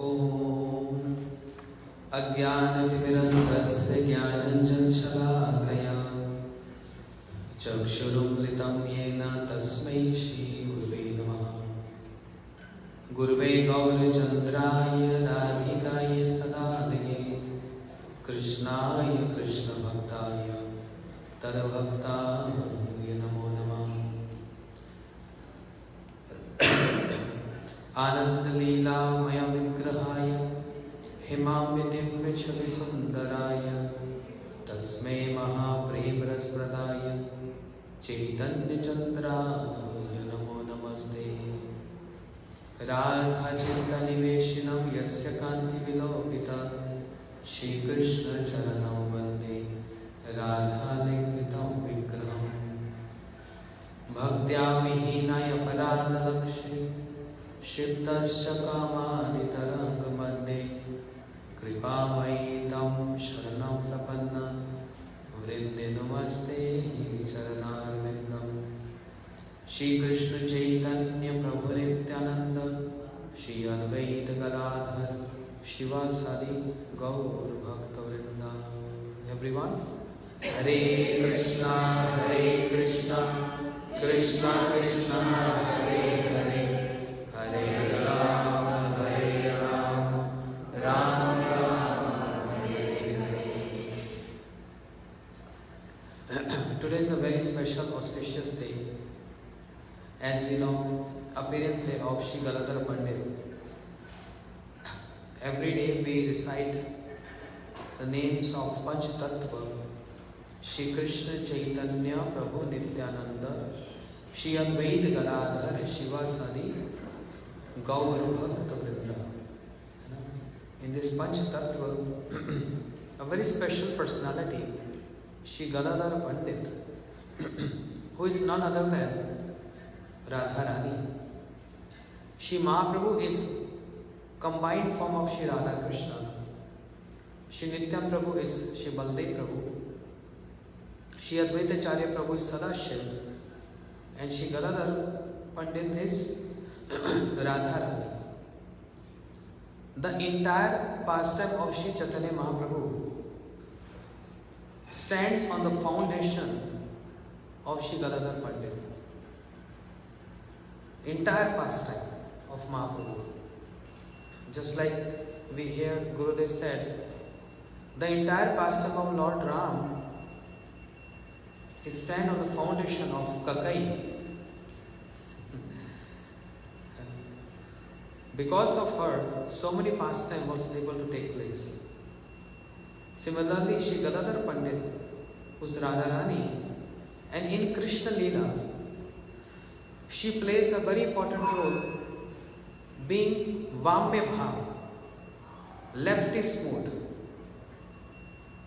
ॐ अज्ञानतिमिरन्धस्य ज्ञानञ्जनशलाकया चक्षुरुन्मिलितं येन तस्मै श्रीगुरुवे नमः। गुरुवे गौरचन्द्राय राधिकाय स्तदालये कृष्णाय कृष्णभक्ताय तद्भक्ताय नमो नमः। आनन्दलीलामय विग्रहाय हिमाम्यदिव्यछविसुन्दराय तस्मै महाप्रेमरसप्रदाय चैतन्यचन्द्राय नमो नमस्ते। राधाचित्तनिवेशिनं यस्य कान्तिविलोपिता श्रीकृष्णचरणं वन्दे राधालिङ्गितं विग्रहम्। भक्त्या विहीनाय अपराधलक्ष्ये क्षिप्तश्च कामादितरङ्गमध्ये कृपामयी तं शरणं प्रपन्ना वृन्दे नमस्ते चरणारविन्दम्। श्रीकृष्ण चैतन्य प्रभु नित्यानंद श्री अद्वैत गदाधर शिवासादि गौर भक्तवृंदा। Everyone, Hare Krishna Krishna Krishna Hare Hare, Hare Rama Rama Rama Hare Hare. Today is a very special auspicious day. As we know, appearance day of Shri Gadādhara Pandit. Every day we recite the names of Paṇḍita, Shri Krishna Chaitanya Prabhu Nityananda, Shri Advaita Gadādhara Shivasadi Gaur Bhakta Vrinda. In this Paṇḍita, a very special personality, Shri Gadādhara Pandit, who is none other than Radharani. Shri Mahaprabhu is combined form of Shri Radha Krishna. Shri Nityam Prabhu is Shri Baldev Prabhu. Shri Advaita Acharya Prabhu is Sadashiv. And Shri Gadādhara Pandit is Radharani. The entire pastime of Shri Chaitanya Mahaprabhu stands on the foundation of Shri Gadādhara Pandit. Entire pastime of Mahaprabhu. Just like we hear Gurudev said, the entire pastime of Lord Ram is stand on the foundation of Kakai. Because of her, so many pastime was able to take place. Similarly, Shri Gadādhara Pandit, who is Radharani, and in Krishna Leela, she plays a very important role, being Vamya Bhav, leftist mood.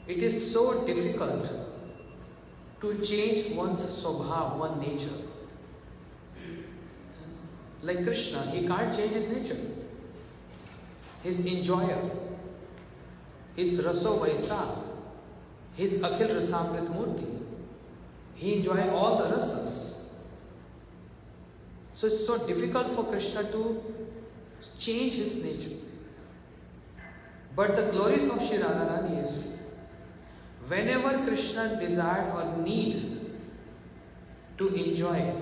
It is so difficult to change one's swabha, one nature. Like Krishna, he can't change his nature. He's enjoyer. He's Raso Vaisa. He's Akhil Rasamrit Murti. He enjoys all the rasas. So it's so difficult for Krishna to change his nature. But the glories of Shri Radharani is, whenever Krishna desired or need to enjoy,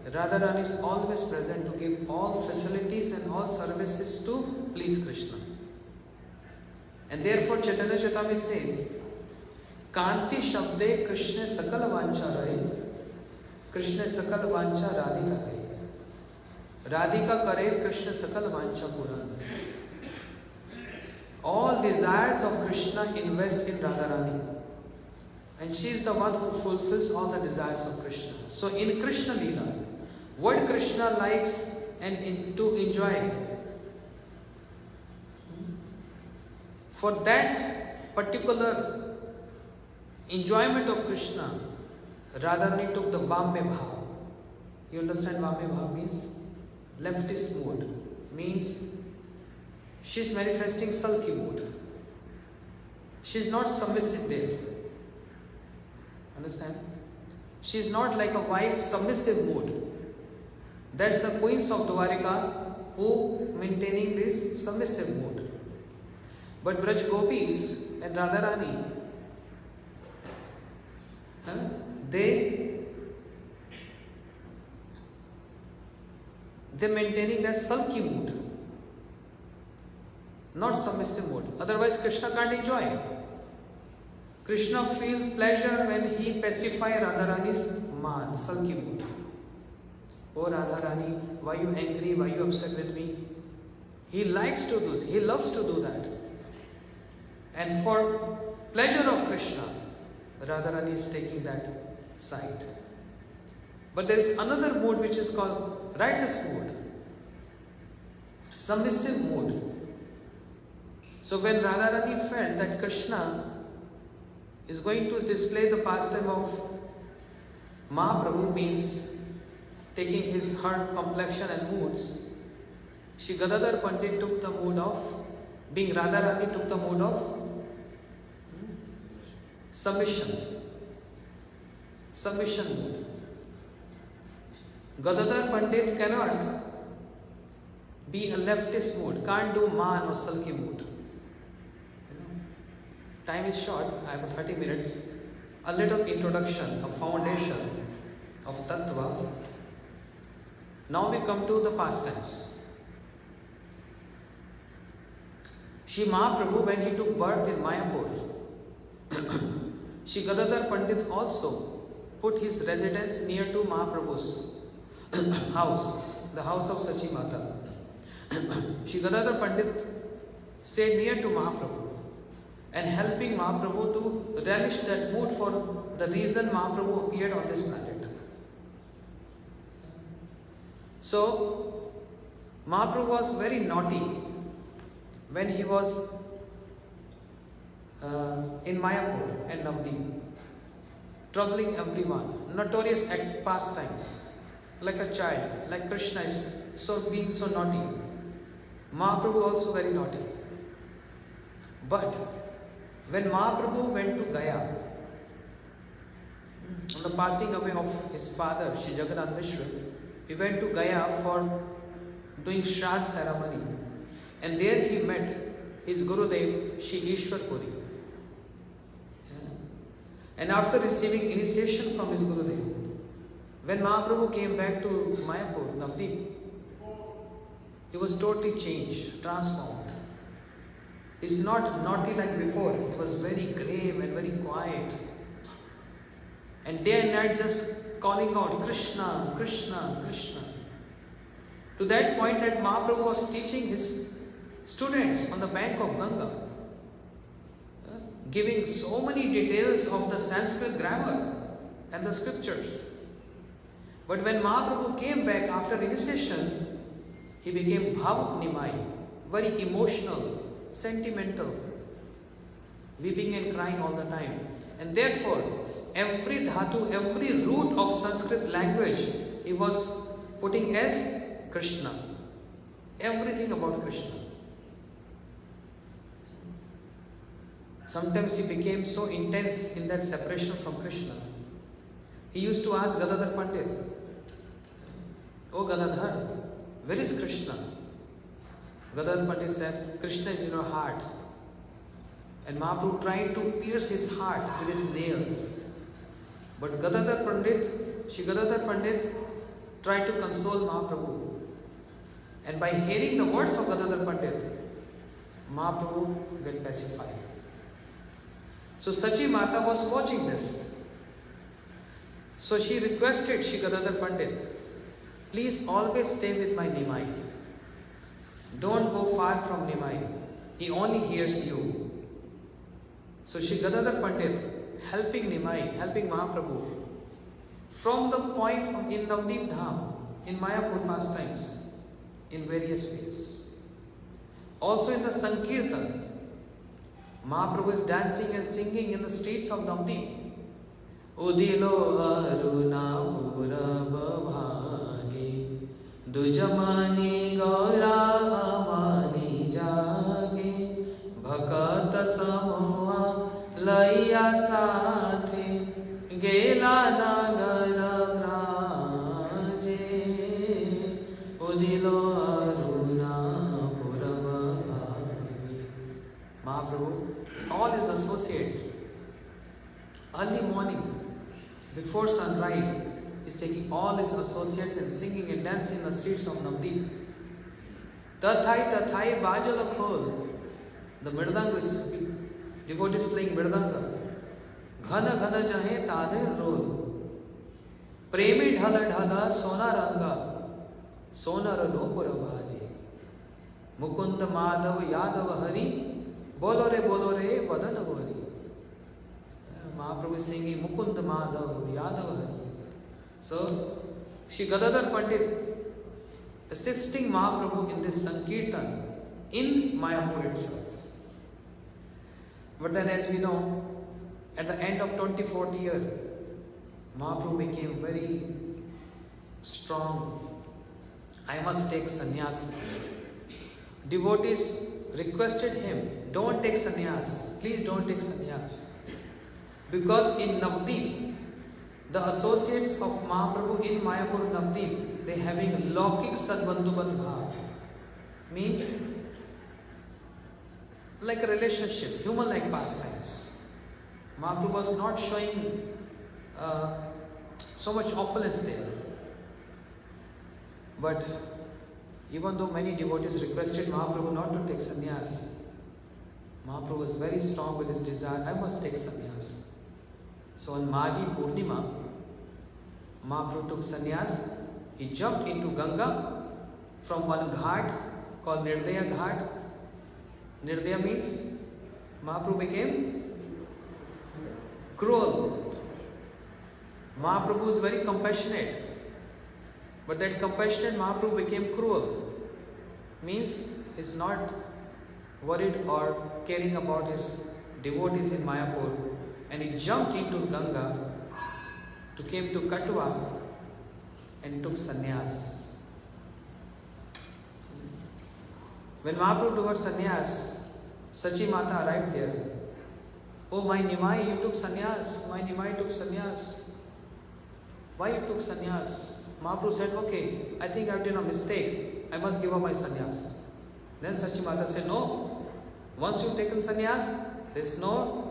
Radharani is always present to give all facilities and all services to please Krishna. And therefore Chaitanya Charitamrita says, Kanti Shabde Krishna Sakala Vancha Rahe, Krishna Sakala Vancha Radhika Rahe. Radhika Kare Krishna Sakal Vancha Puran. All desires of Krishna invest in Radharani. And she is the one who fulfills all the desires of Krishna. So in Krishna Leela, what Krishna likes and to enjoy, for that particular enjoyment of Krishna, Radharani took the Vamya Bhav. You understand Vamya Bhav means? Leftist mood, means she is manifesting sulky mood. She is not submissive there. Understand? She is not like a wife submissive mood. That's the queens of Dwarika who maintaining this submissive mood. But Braj Gopis and Radharani, they maintaining that sulky mood, not submissive mood. Otherwise Krishna can't enjoy. Krishna feels pleasure when he pacifies Radharani's man, sulky mood. Oh Radharani, why you angry? Why you upset with me? He likes to do this. He loves to do that. And for pleasure of Krishna, Radharani is taking that side. But there is another mood which is called righteous mood, submissive mood. So when Radharani felt that Krishna is going to display the pastime of Mahaprabhu, means taking her complexion and moods, Shri Gadādhara Pandit took the mood of, being Radharani took the mood of submission. Submission mood. Gadādhara Pandit cannot be a leftist mood, can't do man or sulky mood. Time is short, I have 30 minutes. A little introduction, a foundation of Tattva. Now we come to the pastimes. Shri Mahaprabhu, when he took birth in Mayapur, Shri Gadādhara Pandit also put his residence near to Mahaprabhu's house, the house of Sachi Mata. Shri Gadādhara Pandit stayed near to Mahaprabhu and helping Mahaprabhu to relish that mood for the reason Mahaprabhu appeared on this planet. So, Mahaprabhu was very naughty when he was in Mayapur and Navdeep, troubling everyone, notorious at pastimes, like a child, like Krishna is being so naughty. Mahaprabhu also very naughty. But when Mahaprabhu went to Gaya, on the passing away of his father, Shri Jagannath Mishra, he went to Gaya for doing Shraddha ceremony. And there he met his Gurudev, Shri Ishwar Puri. And after receiving initiation from his Gurudev, when Mahaprabhu came back to Mayapur, Navdeep, he was totally changed, transformed. He's not naughty like before. He was very grave and very quiet. And day and night just calling out, Krishna, Krishna, Krishna. To that point that Mahaprabhu was teaching his students on the bank of Ganga, giving so many details of the Sanskrit grammar and the scriptures. But when Mahaprabhu came back after initiation, he became Bhavuk Nimai, very emotional, sentimental, weeping and crying all the time. And therefore, every dhatu, every root of Sanskrit language, he was putting as Krishna. Everything about Krishna. Sometimes he became so intense in that separation from Krishna. He used to ask Gadādhara Pandit, "Oh Gadādhara, where is Krishna?" Gadādhara Pandit said, "Krishna is in your heart." And Mahaprabhu tried to pierce his heart with his nails. But Gadādhara Pandit, Shri Gadādhara Pandit tried to console Mahaprabhu. And by hearing the words of Gadādhara Pandit, Mahaprabhu got pacified. So Sachi Mata was watching this. So she requested Shri Gadādhara Pandit, "Please always stay with my Nimai. Don't go far from Nimai. He only hears you." So Shri Gadādhara Pandit helping Nimai, helping Mahaprabhu from the point in Navdeep Dham, in Mayapur pastimes, in various ways. Also in the Sankirtan, Mahaprabhu is dancing and singing in the streets of Navdeep. Udilo aruna puraba bhage, dujamani gaura amani jage, bhakat samoha laiya sathe, gela nagara braje, udilo aruna Mahaprabhu, all his associates, early morning, before sunrise, is taking all his associates and singing and dancing in the streets of Navdeep. Tathai bajala khol. The mridanga is, devotees playing mridanga. Ghana ghana jahe tade rol. Premi dhala dhala sona ranga. Sona rano pura bhaji. Mukunda madhav yadav hari. Bolo re vadanav hari. Mahaprabhu is singing Mukunda Madhav Yadav Hari. So, Shri Gadādhara Pandit assisting Mahaprabhu in this Sankirtan in Mayapur itself. But then, as we know, at the end of 24th year, Mahaprabhu became very strong. I must take sannyas. Devotees requested him, don't take sannyas. Please don't take sannyas. Because in Navdeep, the associates of Mahaprabhu in Mayapur Navdeep, they having Laukik Sadbandhuban Bhav. Means like a relationship, human-like pastimes. Mahaprabhu was not showing so much opulence there. But even though many devotees requested Mahaprabhu not to take sannyas, Mahaprabhu was very strong with his desire, I must take sannyas. So on Maghi Purnima, Mahaprabhu took sannyas. He jumped into Ganga from one ghat called Nirdaya Ghat. Nirdaya means Mahaprabhu became cruel. Mahaprabhu is very compassionate. But that compassionate Mahaprabhu became cruel. Means he is not worried or caring about his devotees in Mayapur. And he jumped into Ganga, came to Katwa and took sannyas. When Mahaprabhu took sannyas, Sachi Mata arrived there. Oh, my Nimai, you took sannyas. My Nimai took sannyas. Why you took sannyas? Mahaprabhu said, okay, I think I've done a mistake. I must give up my sannyas. Then Sachi Mata said, no. Once you've taken sannyas, there's no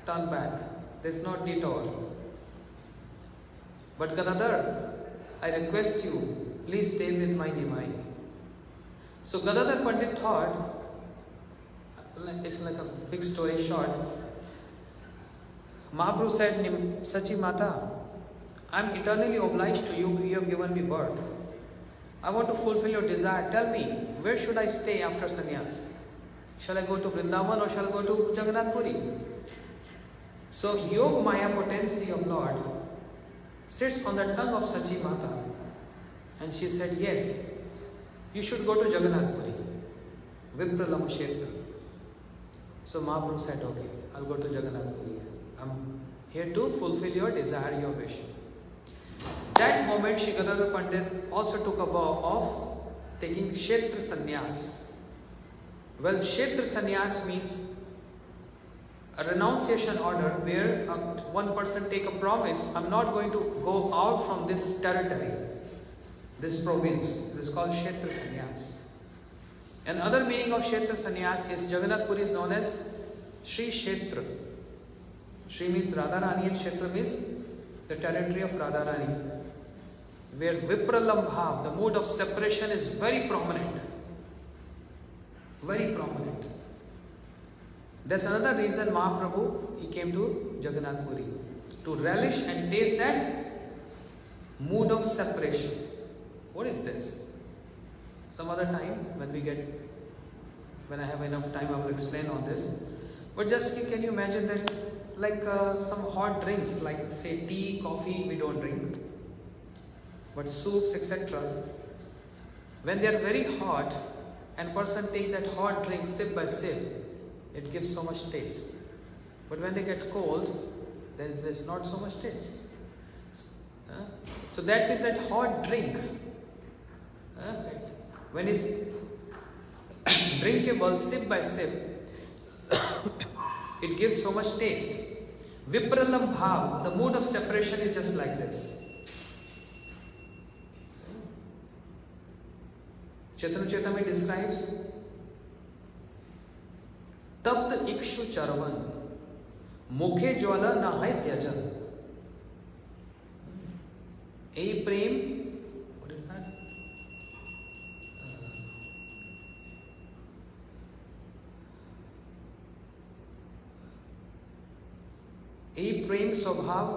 turn back. There's no detour. But Gadādhara, I request you, please stay with my Nimai. So Gadādhara Pandit thought, it's like a big story short. Mahaprabhu said, Sachi Mata, I'm eternally obliged to you. You have given me birth. I want to fulfill your desire. Tell me, where should I stay after sannyas? Shall I go to Vrindavan or shall I go to Jagannath Puri? So Yog Maya potency of Lord sits on the tongue of Sachi Mata. And she said, yes, you should go to Jagannath Puri, Vipralam Kshetra. So Mahaprabhu said, okay, I'll go to Jagannath Puri. I'm here to fulfill your desire, your wish. That moment, Shri Gadādhara Pandit also took a vow of taking Kshetra Sannyas. Well, Kshetra Sannyas means a renunciation order where one person take a promise, I'm not going to go out from this territory, this province. This is called Kshetra Sannyas. Another meaning of Kshetra Sannyas is Jagannath Puri is known as Sri Kshetra. Sri means Radharani and Kshetra means the territory of Radharani, where Vipralam Bhav, the mood of separation, is very prominent. Very prominent. That's another reason Mahaprabhu, he came to Jagannath Puri, to relish and taste that mood of separation. What is this? Some other time, when I have enough time, I will explain on this. But just can you imagine that, like some hot drinks, like say tea, coffee, we don't drink, but soups, etc. When they are very hot, and person take that hot drink sip by sip, it gives so much taste. But when they get cold, there's not so much taste. So that means that hot drink, when it's drinkable sip by sip, it gives so much taste. Vipralam Bhav, the mood of separation is just like this. Chaitanya Charitamrita describes तप्त इक्षु चरवन मुखे ज्वाला नाहय त्यजन. A prem, what is that? A prem swabhav,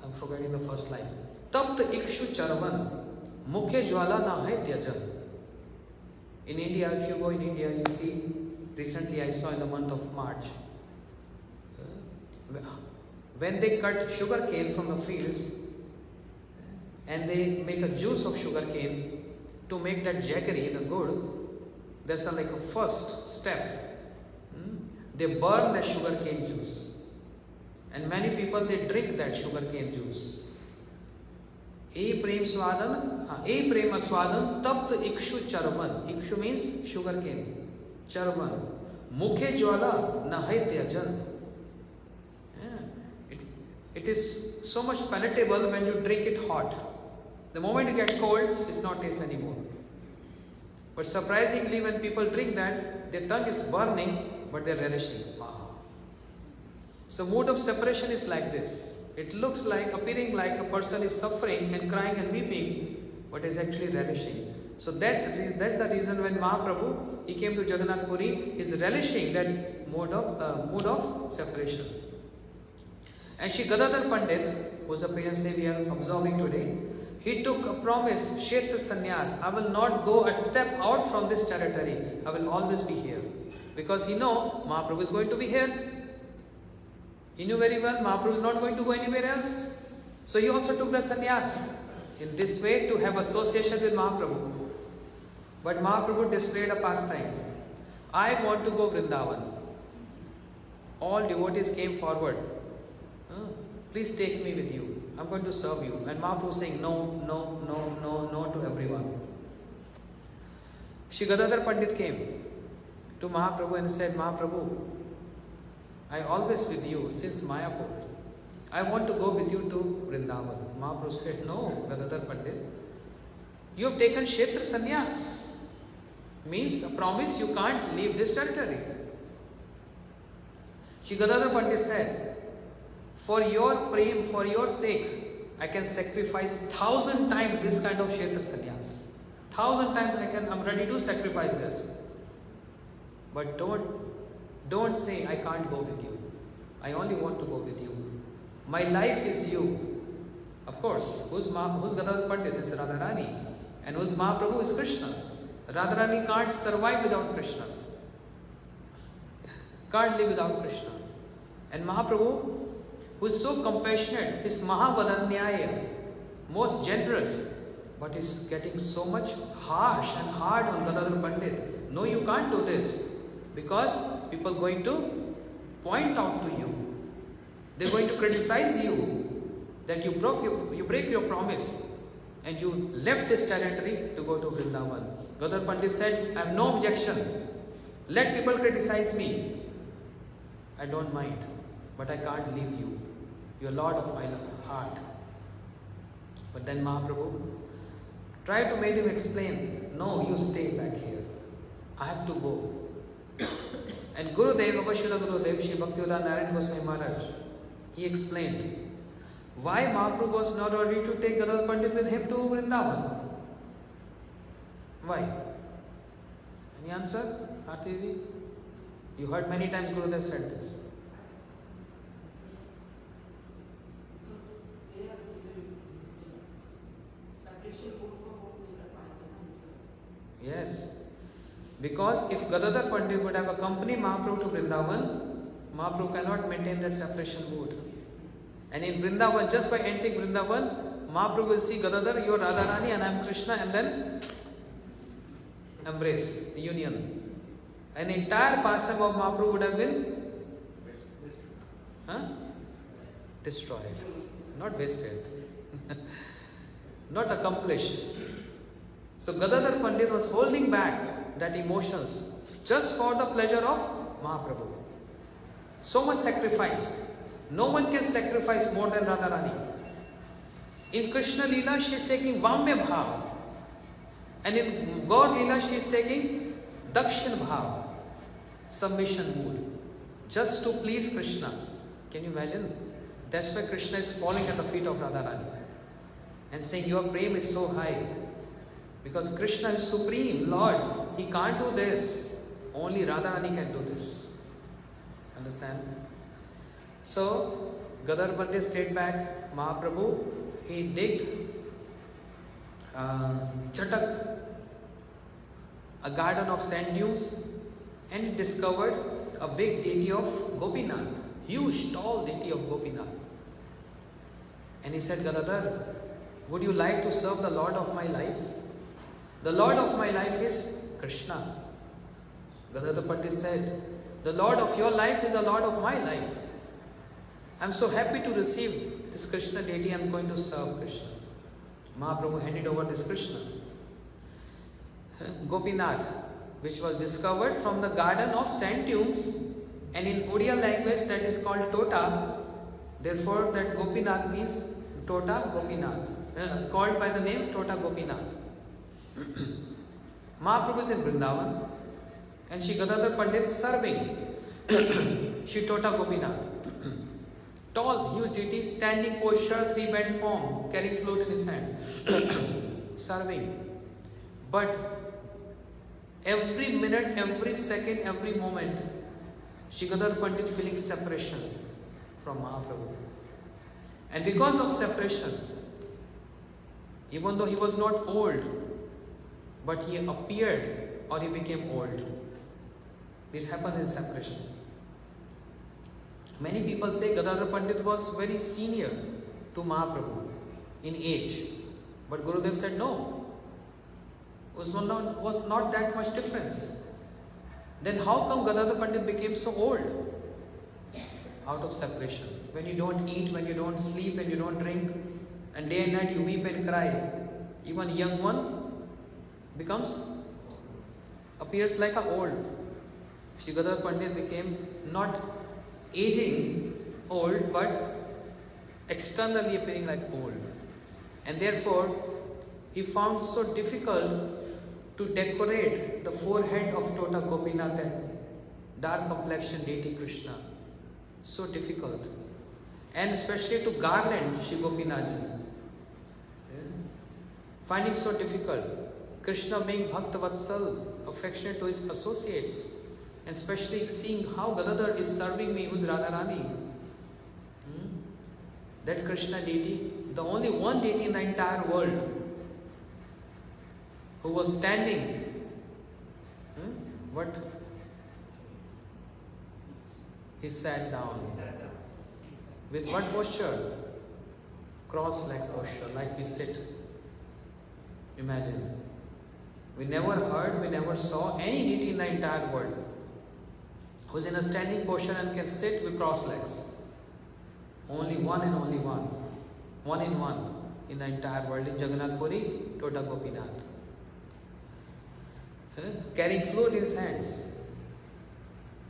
I'm forgetting the first line. Tapt ikshu charvan, mukhe jwala nahay tyajan. In India, if you go in India, you see, recently I saw in the month of March, when they cut sugar cane from the fields, and they make a juice of sugar cane to make that jaggery, the good, that's like a first step. They burn the sugar cane juice. And many people, they drink that sugar cane juice. E prem aswadan tapt ikshu charvan. Ikshu means sugar cane. Charvan. Mukhe jwala nahay tyajan. It is so much palatable when you drink it hot. The moment you get cold, it's not taste anymore. But surprisingly, when people drink that, their tongue is burning, but they're relishing. Wow. So mood of separation is like this. It looks like, appearing like a person is suffering and crying and weeping, but is actually relishing. So that's the reason when Mahaprabhu, he came to Jagannath Puri, is relishing that mood of separation. And Shri Gadādhara Pandit, whose appearance we are observing today, he took a promise, Kshetra Sannyas, I will not go a step out from this territory. I will always be here. Because he know Mahaprabhu is going to be here. He knew very well Mahaprabhu is not going to go anywhere else. So he also took the sannyas in this way to have association with Mahaprabhu. But Mahaprabhu displayed a pastime. I want to go Vrindavan. All devotees came forward. Please take me with you. I'm going to serve you. And Mahaprabhu saying no, no, no, no, no to everyone. Shri Gadādhara Pandit came to Mahaprabhu and said, Mahaprabhu, I always with you since Mayapur. I want to go with you to Vrindavan. Mahaprabhu said, no, Gadādhara Pandit. You have taken Kshetra Sannyas. Means a promise you can't leave this territory. Shri Gadādhara Pandit said, for your prem, for your sake, I can sacrifice 1,000 times this kind of Kshetra Sannyas. 1,000 times I'm ready to sacrifice this. But don't say I can't go with you. I only want to go with you. My life is you. Of course, who's Gadādhara Pandit? Is Radharani. And who's Mahaprabhu? Is Krishna. Radharani can't survive without Krishna. Can't live without Krishna. And Mahaprabhu, who is so compassionate, is Mahavadanyaya, most generous, but is getting so much harsh and hard on Gadādhara Pandit. No, you can't do this, because people are going to point out to you. They're going to criticize you that you break your promise and you left this territory to go to Vrindavan. Gadādhara Pandit said, I have no objection. Let people criticize me. I don't mind, but I can't leave you. You are Lord of my heart. But then Mahaprabhu tried to make him explain, no, you stay back here. I have to go. And Gurudev, Abhashila Gurudev, Shri Bhaktivedanta Narayan Goswami Maharaj, he explained why Mahaprabhu was not ready to take Gadādhara Pandit with him to Vrindavan. Why? Any answer? Aarti? You heard many times Gurudev said this. Yes. Because if Gadādhara Pandit would have accompanied Mahaprabhu to Vrindavan, Mahaprabhu cannot maintain that separation mood. And in Vrindavan, just by entering Vrindavan, Mahaprabhu will see Gadādhara, you are Radharani and I am Krishna, and then embrace, union. An entire pastime of Mahaprabhu would have been destroyed, not wasted, not accomplished. So Gadādhara Pandit was holding back that emotions just for the pleasure of Mahaprabhu. So much sacrifice. No one can sacrifice more than Radharani. In Krishna Leela, she is taking Vamya Bhav. And in Gaur Leela, she is taking Dakshin Bhav. submission mood, just to please Krishna. Can you imagine? That's why Krishna is falling at the feet of Radharani and saying, your prema is so high. Because Krishna is supreme, Lord. He can't do this. Only Radharani can do this. Understand? So, Gadadhara Pandit stayed back. Mahaprabhu, he digged Chatak, a garden of sand dunes, and he discovered a big deity of Gopinath, huge, tall deity of Gopinath. And he said, Gadadhar, would you like to serve the Lord of my life? The Lord of my life is Krishna. Gadadhara Pandit said, the Lord of your life is the Lord of my life. I am so happy to receive this Krishna deity. I am going to serve Krishna. Mahaprabhu handed over this Krishna. Gopinath, which was discovered from the garden of sand dunes, and in Odia language that is called Tota. Therefore, that Gopinath means Tota Gopinath, called by the name Tota Gopinath. Mahaprabhu is in Vrindavan, and Shri Gadadhara Pandit serving Shri Tota Gopinath. Tall, huge deity, standing posture, three-bent form, carrying flute in his hand, serving. But every minute, every second, every moment, Shri Gadadhara Pandit feeling separation from Mahaprabhu. And because of separation, even though he was not old, but he appeared or he became old. It happens in separation. Many people say Gadadhara Pandit was very senior to Mahaprabhu in age. But Gurudev said no. Was not that much difference. Then how come Gadadhara Pandit became so old? Out of separation. When you don't eat, when you don't sleep, when you don't drink, and day and night you weep and cry, even a young one appears like a old. Shri Gadadhara Pandit became not aging old, but externally appearing like old. And therefore, he found so difficult to decorate the forehead of Tota Gopinath, that dark complexion deity Krishna. So difficult. And especially to garland Shri Gopinathji. Finding so difficult. Krishna being Bhakta Vatsal, affectionate to his associates, and especially seeing how Gadadhar is serving me, who's Radharani. That Krishna deity, the only one deity in the entire world who was standing. What? He sat down. With what posture? Cross-leg posture, like we sit. Imagine. We never heard, we never saw any deity in the entire world who's in a standing posture and can sit with cross legs. Only one and only one. One in one in the entire world is Jagannath Puri, Tota Gopinath. Carrying flute in his hands.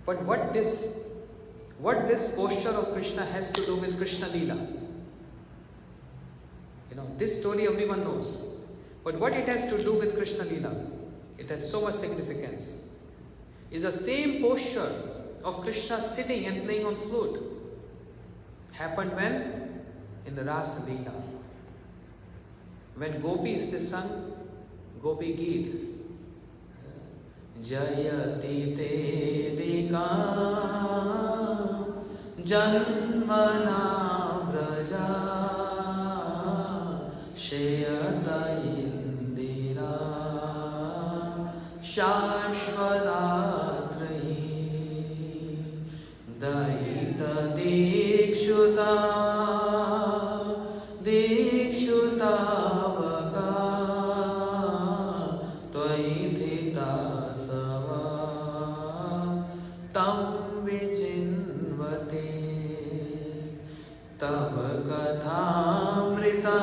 But what this posture of Krishna has to do with Krishna Leela? This story everyone knows. But what it has to do with Krishna Leela? It has so much significance. It's the same posture of Krishna sitting and playing on flute. Happened when? In the Rasa Leela. When gopis, they sung Gopi Geet. Jayati te dika janmana braja sheyata indira shashvadatrayi daita dikshuta dikshutavaka tvaidhita tam vichinvate tav kathamrita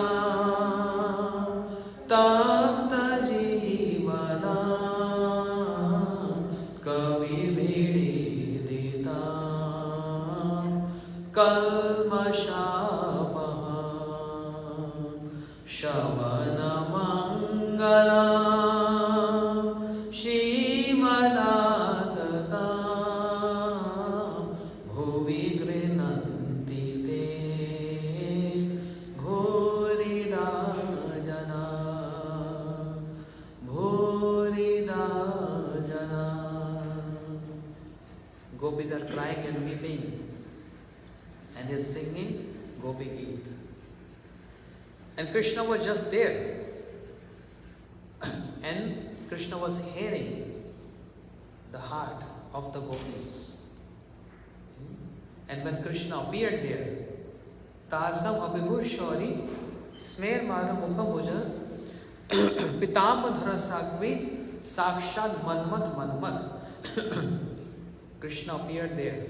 tapta jivana kavi bhidita kalmashapaha shavana mangala Shrimadadata Gopis are crying and weeping. And he is singing Gopi Geet. And Krishna was just there. And Krishna was hearing the heart of the gopis. And when Krishna appeared there, Tasam Abhibhu Shori Smer Mara Mukha Bhuja Pitamudhara Sakvi Sakshat Manmat Manmat. Krishna appeared there.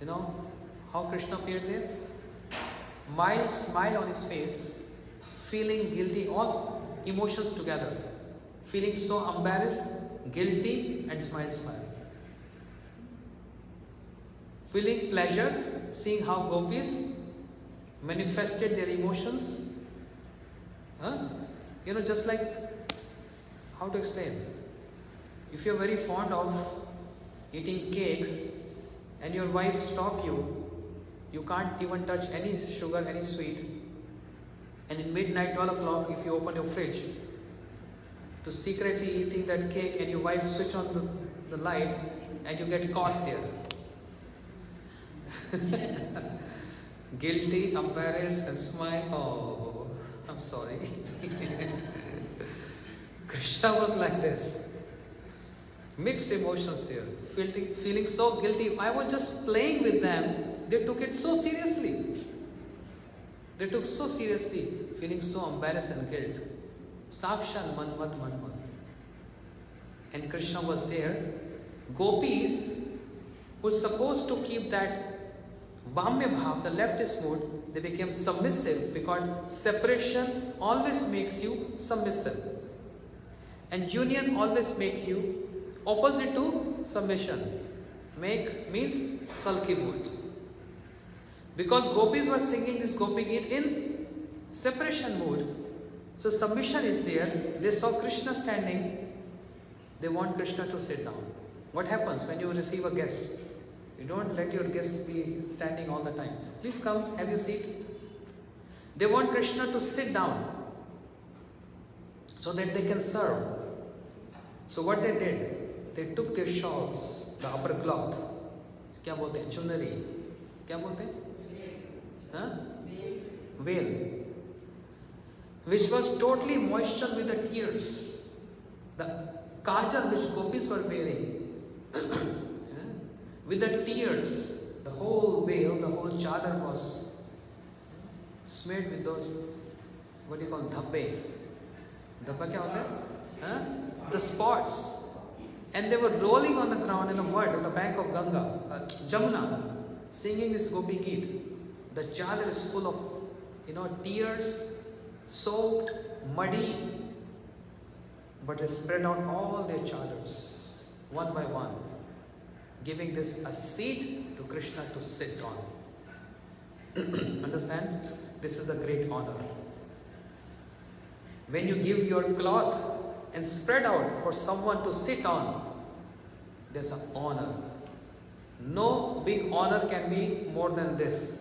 You know how Krishna appeared there? Mild smile on his face, feeling guilty, all emotions together. Feeling so embarrassed, guilty, and smile. Feeling pleasure, seeing how gopis manifested their emotions. You know, just like, how to explain? If you're very fond of eating cakes and your wife stops you, you can't even touch any sugar, any sweet. And in midnight, 12 o'clock, if you open your fridge to secretly eating that cake and your wife switch on the light and you get caught there. Guilty, embarrassed and smile. Oh, I'm sorry. Krishna was like this. Mixed emotions there. Feeling so guilty. I was just playing with them. They took it so seriously. They took so seriously, feeling so embarrassed and guilt. Sakshan Manmat Manmat. And Krishna was there. Gopis, who's supposed to keep that Vamya Bhav, the leftist mood, they became submissive because separation always makes you submissive. And union always makes you opposite to submission. Make means sulky mood. Because gopis were singing this Gopi Geet in separation mood. So submission is there. They saw Krishna standing. They want Krishna to sit down. What happens when you receive a guest? You don't let your guests be standing all the time. Please come, have your seat. They want Krishna to sit down so that they can serve. So what they did, they took their shawls, the upper cloth. क्या बोलते हैं? Chunari. क्या बोलते हैं? Veil, which was totally moistened with the tears. The kajal which gopis were wearing, with the tears, the whole veil, the whole chadar was smeared with those, what do you call, dhabbe. Dhabba kya hota hai? The spots. And they were rolling on the ground in the mud on the bank of Ganga, Jamuna, singing this Gopi Geet. The chadar is full of, tears, soaked, muddy, but they spread out all their chadars, one by one, giving this a seat to Krishna to sit on. Understand? This is a great honor. When you give your cloth and spread out for someone to sit on, there's an honor. No big honor can be more than this.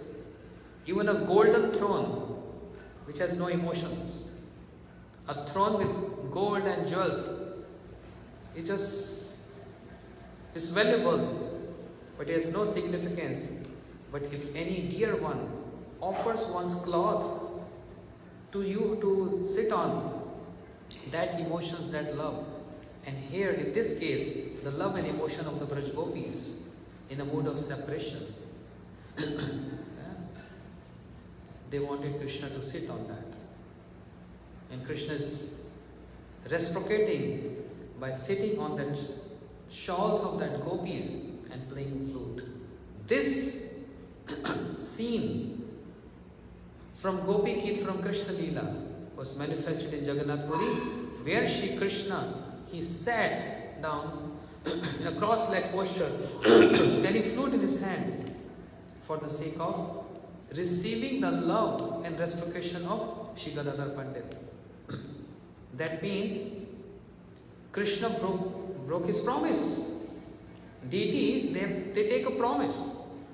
Even a golden throne, which has no emotions, a throne with gold and jewels, it's valuable, but it has no significance. But if any dear one offers one's cloth to you to sit on, that emotions, that love. And here, in this case, the love and emotion of the Braj Gopis in a mood of separation. They wanted Krishna to sit on that. And Krishna is reciprocating by sitting on that shawls of that gopis and playing flute. This scene from Gopi Geet, from Krishna Leela, was manifested in Jagannath Puri, where Shri Krishna, he sat down in a cross-legged posture, carrying flute in his hands for the sake of receiving the love and reciprocation of Shri Gadādhara Pandit. That means Krishna broke his promise. Deity, they take a promise.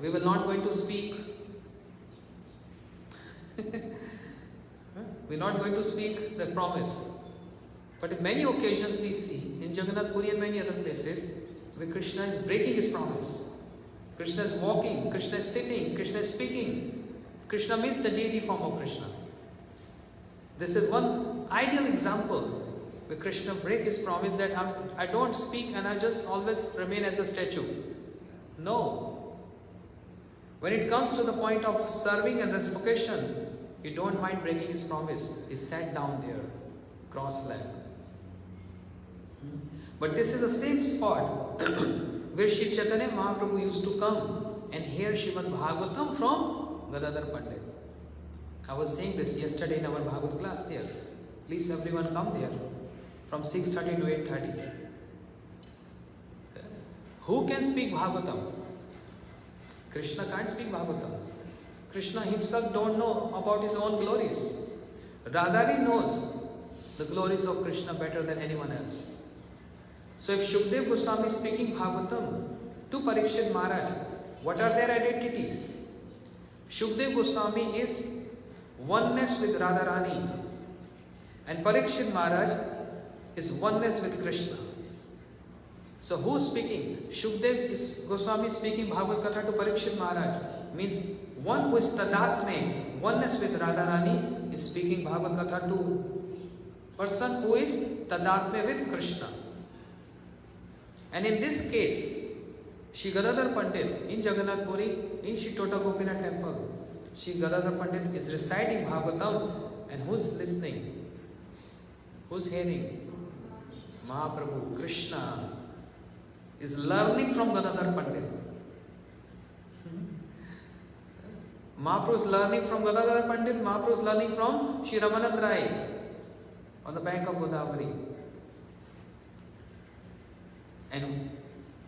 We will not going to speak. We're not going to speak the promise. But in many occasions we see, in Jagannath Puri and many other places, where Krishna is breaking his promise. Krishna is walking, Krishna is sitting, Krishna is speaking. Krishna means the deity form of Krishna. This is one ideal example where Krishna breaks his promise that I don't speak and I just always remain as a statue. No. When it comes to the point of serving and reciprocation, he don't mind breaking his promise. He sat down there, cross-legged. But this is the same spot where Sri Chaitanya Mahaprabhu used to come and hear Srimad Bhagavatam from Gadādhara Pandit. I was saying this yesterday in our Bhagavad class there. Please everyone come there from 6:30 to 8:30. Who can speak Bhagavatam? Krishna can't speak Bhagavatam. Krishna himself don't know about his own glories. Radharani knows the glories of Krishna better than anyone else. So if Shukdev Goswami is speaking Bhagavatam to Parikshit Maharaj, what are their identities? Shukdev Goswami is oneness with Radharani, and Parikshit Maharaj is oneness with Krishna. So who is speaking? Shukdev Goswami is speaking Bhagavad Katha to Parikshit Maharaj. Means one who is Tadatme, oneness with Radharani, is speaking Bhagavad Katha to person who is Tadatme with Krishna. And in this case, Shri Gadādhara Pandit in Jagannath Puri, in Shri Tota Gopinath temple, Shri Gadādhara Pandit is reciting Bhagavatam, and who's listening? Who's hearing? Mahaprabhu, Krishna is learning from Gadādhara Pandit. Mahaprabhu is learning from Gadādhara Pandit, Mahaprabhu is learning from Shri Ramanand Rai on the bank of Godavari. And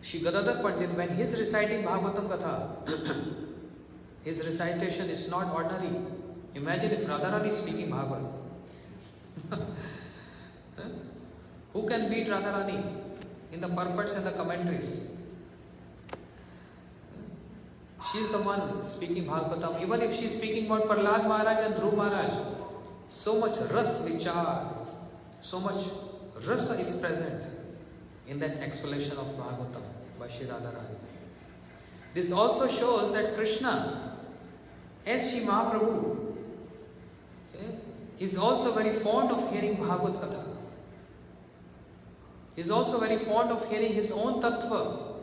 Shri Gadādhara Pandit, when he is reciting Bhagavatam Katha, his recitation is not ordinary. Imagine if Radharani is speaking Bhagavad. Who can beat Radharani in the purports and the commentaries? She is the one speaking Bhagavatam. Even if she is speaking about Prahlad Maharaj and Dhruv Maharaj, so much ras vichar, so much rasa is present in that explanation of Bhagavatam by Shri Radharani. This also shows that Krishna, as Shri Mahaprabhu, is also very fond of hearing Bhagavad Katha. He is also very fond of hearing his own tattva.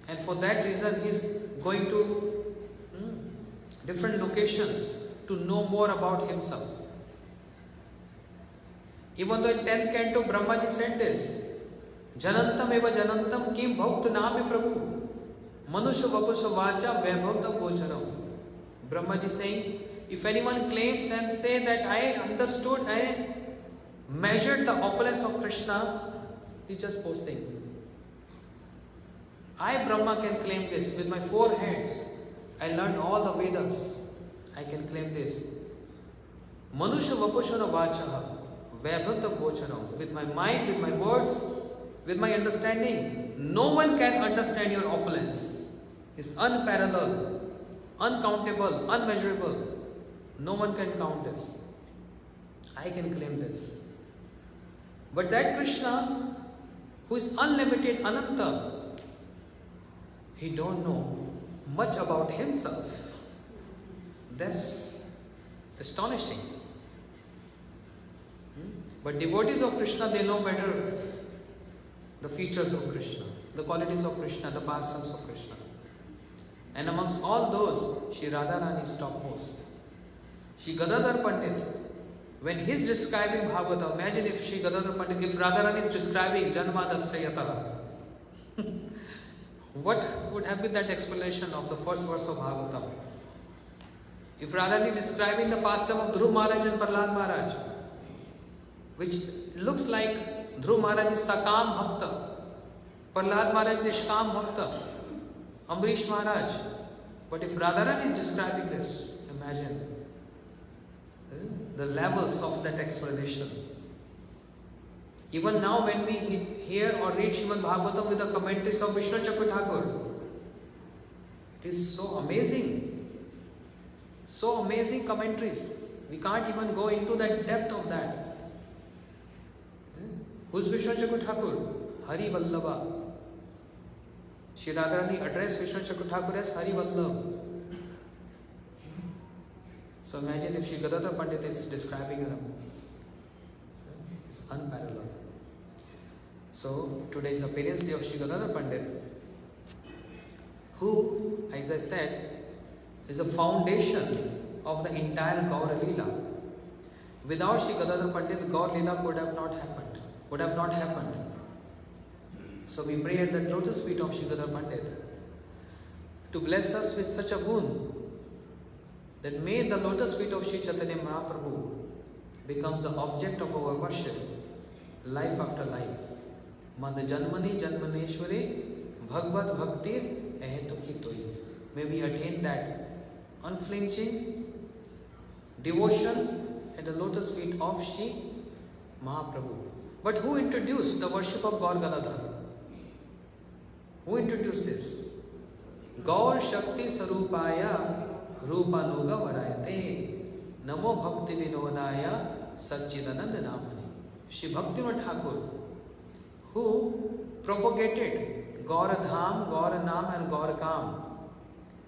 And for that reason, he is going to different locations to know more about himself. Even though in 10th canto, Brahmaji said this, Janantam eva janantam kim bhakta name prabhu manusha vapusha vacha vaibhavta gocharam. Brahmaji saying, if anyone claims and say that I understood, I measured the opulence of Krishna, he's just boasting. I, Brahma, can claim this with my 4 hands. I learned all the Vedas. I can claim this. Manusha vapushana vacha vaibhavta gocharam. With my mind, with my words, with my understanding, no one can understand your opulence. It's unparalleled, uncountable, unmeasurable. No one can count this. I can claim this. But that Krishna, who is unlimited, Ananta, he don't know much about himself. That's astonishing. But devotees of Krishna, they know better the features of Krishna, the qualities of Krishna, the pastimes of Krishna. And amongst all those, Shri Radharani is topmost. Shri Gadādhara Pandit, when he is describing Bhagavatam, imagine if Shri Gadādhara Pandit, if Radharani is describing Janmadasrayata, what would have been that explanation of the first verse of Bhagavatam? If Radharani is describing the pastime of Dhruv Maharaj and Prahlad Maharaj, which looks like Dhruv Maharaj is Sakam Bhakta, Prahlad Maharaj is Nishkam Bhakta, Amrish Maharaj. But if Radharani is describing this, imagine the levels of that explanation. Even now when we hear or read Srimad Bhagavatam with the commentaries of Vishnu Chakra Thakur, it is so amazing. So amazing commentaries. We can't even go into the depth of that. Who's Vishnu Chakra Thakur? Hari Vallabha. Shri Radharani addressed Vishnu Chakravarti Thakur as Hari Vallabh. So imagine if Shri Gadādhara Pandit is describing him. It's unparalleled. So today is the appearance day of Shri Gadādhara Pandit, who, as I said, is the foundation of the entire Gaura Leela. Without Shri Gadādhara Pandit, Gaura Leela would have not happened. So we pray at the lotus feet of Shri Gadādhara Pandit to bless us with such a boon that may the lotus feet of Shri Chaitanya Mahaprabhu becomes the object of our worship, life after life. Mad Janmani Janmaneshwari Bhagavad Bhaktir Ahetukhi Toi. May we attain that unflinching devotion at the lotus feet of Shri Mahaprabhu. But who introduced the worship of Gaur Gadādhara? Who introduced this? Gaur Shakti Sarupaya Rupanuga Varayate Namo Bhakti Vinodaya Satchidananda Namani. Shri Bhaktivinoda Thakur, who propagated Gauradham, Gauranam and Gaurakam.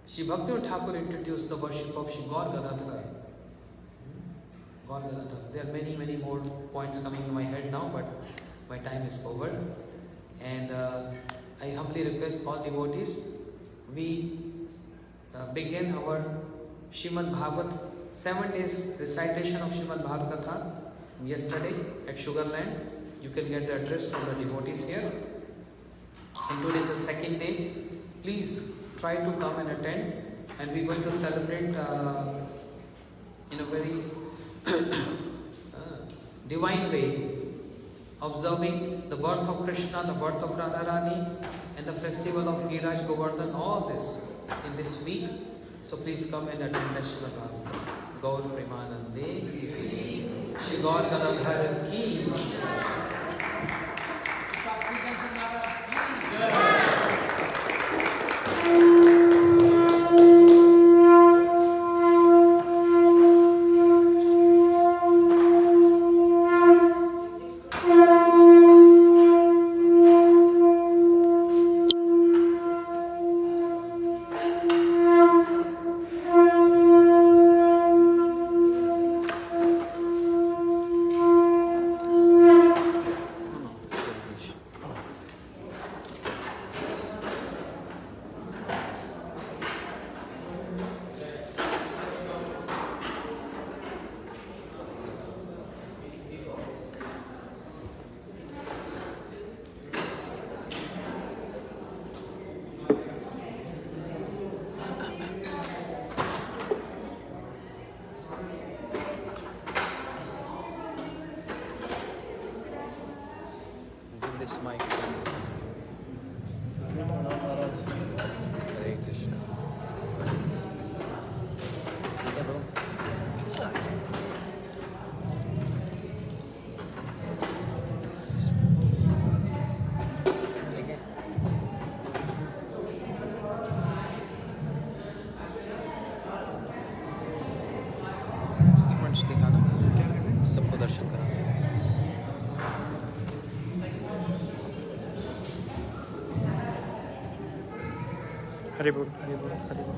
Shri Bhaktivinoda Thakur introduced the worship of Shri Gaur Gadādhara. Gaur Gadādhara. There are many more points coming in my head now, but my time is over. And I humbly request all devotees, we begin our Srimad Bhagavat 7 days recitation of Srimad Bhagavatam yesterday at Sugarland. You can get the address from the devotees here. And today is the second day. Please try to come and attend. And we're going to celebrate in a very divine way, observing the birth of Krishna, the birth of Radharani, and the festival of Giraj Govardhan, all this in this week. So please come and attend the Srimad Bhagavatam. Gaur Premanande, Shri Gaur Gadādhara ki. This mic. Hare Krishna. दिखाना सबको दर्शन करा हरि बोल हरि बोल हरि बोल